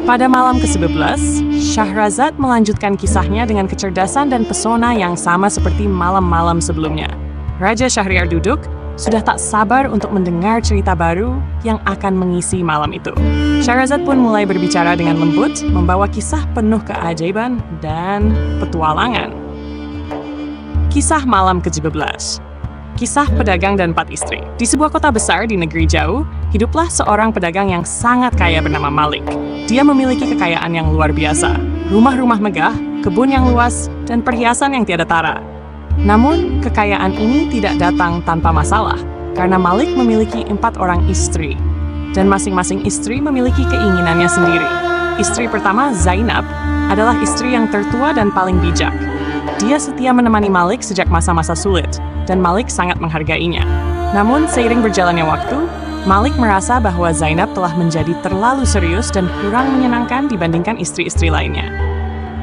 Pada malam ke-11, Shahrazad melanjutkan kisahnya dengan kecerdasan dan pesona yang sama seperti malam-malam sebelumnya. Raja Syahriar duduk, sudah tak sabar untuk mendengar cerita baru yang akan mengisi malam itu. Shahrazad pun mulai berbicara dengan lembut, membawa kisah penuh keajaiban dan petualangan. Kisah malam ke-17. Kisah pedagang dan 4 istri. Di sebuah kota besar di negeri jauh, hiduplah seorang pedagang yang sangat kaya bernama Malik. Dia memiliki kekayaan yang luar biasa, rumah-rumah megah, kebun yang luas, dan perhiasan yang tiada tara. Namun, kekayaan ini tidak datang tanpa masalah, karena Malik memiliki 4 orang istri, dan masing-masing istri memiliki keinginannya sendiri. Istri pertama, Zainab, adalah istri yang tertua dan paling bijak. Dia setia menemani Malik sejak masa-masa sulit, dan Malik sangat menghargainya. Namun, seiring berjalannya waktu, Malik merasa bahwa Zainab telah menjadi terlalu serius dan kurang menyenangkan dibandingkan istri-istri lainnya.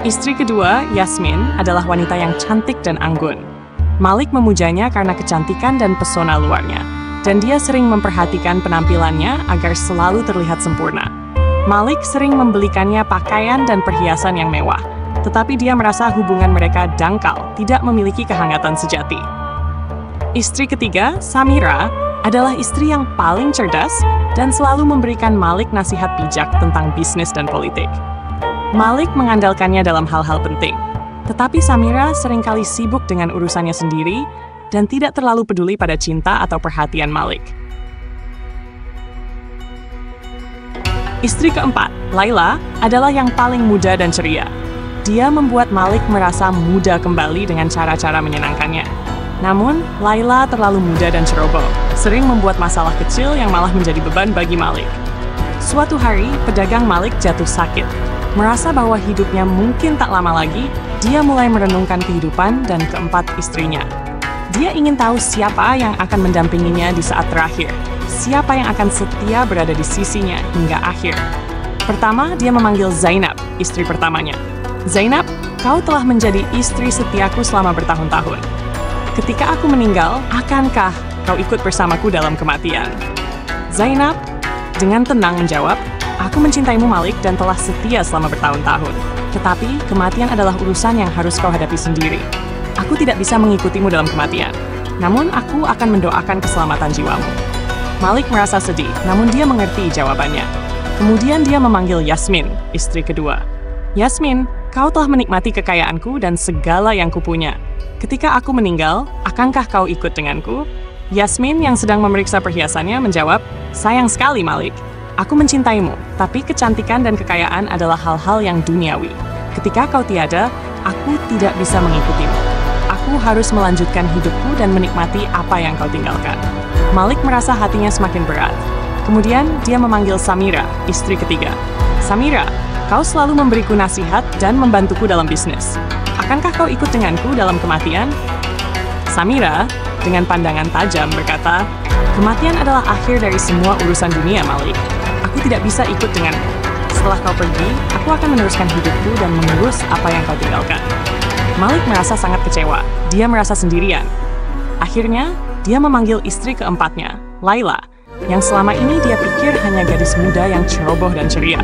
Istri kedua, Yasmin, adalah wanita yang cantik dan anggun. Malik memujanya karena kecantikan dan pesona luarnya, dan dia sering memperhatikan penampilannya agar selalu terlihat sempurna. Malik sering membelikannya pakaian dan perhiasan yang mewah, tetapi dia merasa hubungan mereka dangkal, tidak memiliki kehangatan sejati. Istri ketiga, Samira, adalah istri yang paling cerdas dan selalu memberikan Malik nasihat bijak tentang bisnis dan politik. Malik mengandalkannya dalam hal-hal penting, tetapi Samira seringkali sibuk dengan urusannya sendiri dan tidak terlalu peduli pada cinta atau perhatian Malik. Istri keempat, Laila, adalah yang paling muda dan ceria. Dia membuat Malik merasa muda kembali dengan cara-cara menyenangkannya. Namun, Laila terlalu muda dan ceroboh, sering membuat masalah kecil yang malah menjadi beban bagi Malik. Suatu hari, pedagang Malik jatuh sakit. Merasa bahwa hidupnya mungkin tak lama lagi, dia mulai merenungkan kehidupan dan keempat istrinya. Dia ingin tahu siapa yang akan mendampinginya di saat terakhir, siapa yang akan setia berada di sisinya hingga akhir. Pertama, dia memanggil Zainab, istri pertamanya. Zainab, kau telah menjadi istri setiaku selama bertahun-tahun. Ketika aku meninggal, akankah kau ikut bersamaku dalam kematian? Zainab dengan tenang menjawab, aku mencintaimu Malik dan telah setia selama bertahun-tahun. Tetapi kematian adalah urusan yang harus kau hadapi sendiri. Aku tidak bisa mengikutimu dalam kematian. Namun aku akan mendoakan keselamatan jiwamu. Malik merasa sedih, namun dia mengerti jawabannya. Kemudian dia memanggil Yasmin, istri kedua. Yasmin, kau telah menikmati kekayaanku dan segala yang kupunya. Ketika aku meninggal, akankah kau ikut denganku? Yasmin yang sedang memeriksa perhiasannya menjawab, sayang sekali Malik. Aku mencintaimu, tapi kecantikan dan kekayaan adalah hal-hal yang duniawi. Ketika kau tiada, aku tidak bisa mengikutimu. Aku harus melanjutkan hidupku dan menikmati apa yang kau tinggalkan. Malik merasa hatinya semakin berat. Kemudian dia memanggil Samira, istri ketiga. Samira, kau selalu memberiku nasihat dan membantuku dalam bisnis. Akankah kau ikut denganku dalam kematian? Samira, dengan pandangan tajam berkata, kematian adalah akhir dari semua urusan dunia, Malik. Aku tidak bisa ikut denganmu. Setelah kau pergi, aku akan meneruskan hidupku dan mengurus apa yang kau tinggalkan. Malik merasa sangat kecewa. Dia merasa sendirian. Akhirnya, dia memanggil istri keempatnya, Laila, yang selama ini dia pikir hanya gadis muda yang ceroboh dan ceria.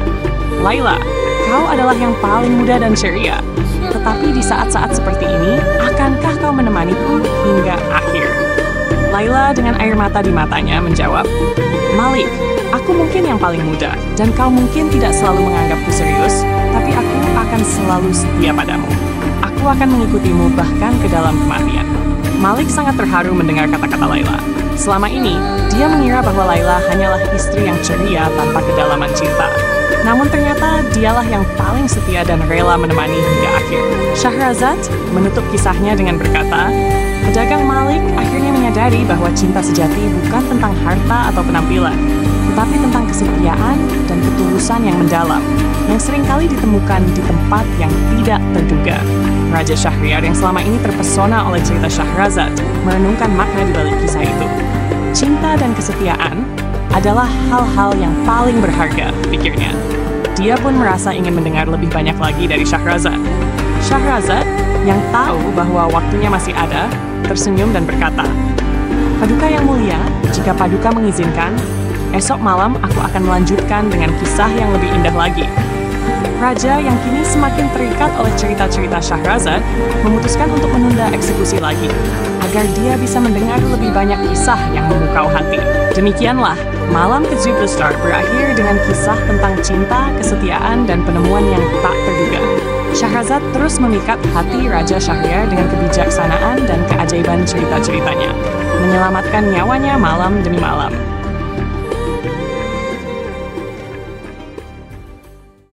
Laila, kau adalah yang paling muda dan ceria. Tetapi di saat-saat seperti ini, akankah kau menemaniku hingga akhir? Laila dengan air mata di matanya menjawab, Malik, aku mungkin yang paling muda, dan kau mungkin tidak selalu menganggapku serius, tapi aku akan selalu setia padamu. Aku akan mengikutimu bahkan ke dalam kematian. Malik sangat terharu mendengar kata-kata Laila. Selama ini, dia mengira bahwa Laila hanyalah istri yang ceria tanpa kedalaman cinta. Namun ternyata dialah yang paling setia dan rela menemani hingga akhir. Shahrazad menutup kisahnya dengan berkata, pedagang Malik akhirnya menyadari bahwa cinta sejati bukan tentang harta atau penampilan, tetapi tentang kesetiaan dan ketulusan yang mendalam, yang seringkali ditemukan di tempat yang tidak terduga. Raja Syahriar yang selama ini terpesona oleh cerita Shahrazad merenungkan makna di balik kisah itu. Cinta dan kesetiaan adalah hal-hal yang paling berharga, pikirnya. Dia pun merasa ingin mendengar lebih banyak lagi dari Shahrazad. Shahrazad, yang tahu bahwa waktunya masih ada, tersenyum dan berkata, Paduka yang mulia, jika Paduka mengizinkan, esok malam aku akan melanjutkan dengan kisah yang lebih indah lagi. Raja yang kini semakin terikat oleh cerita-cerita Syahrazad memutuskan untuk menunda eksekusi lagi, agar dia bisa mendengar lebih banyak kisah yang memukau hati. Demikianlah, Malam ke-17 Star berakhir dengan kisah tentang cinta, kesetiaan, dan penemuan yang tak terduga. Syahrazad terus memikat hati Raja Syahriar dengan kebijaksanaan dan keajaiban cerita-ceritanya, menyelamatkan nyawanya malam demi malam.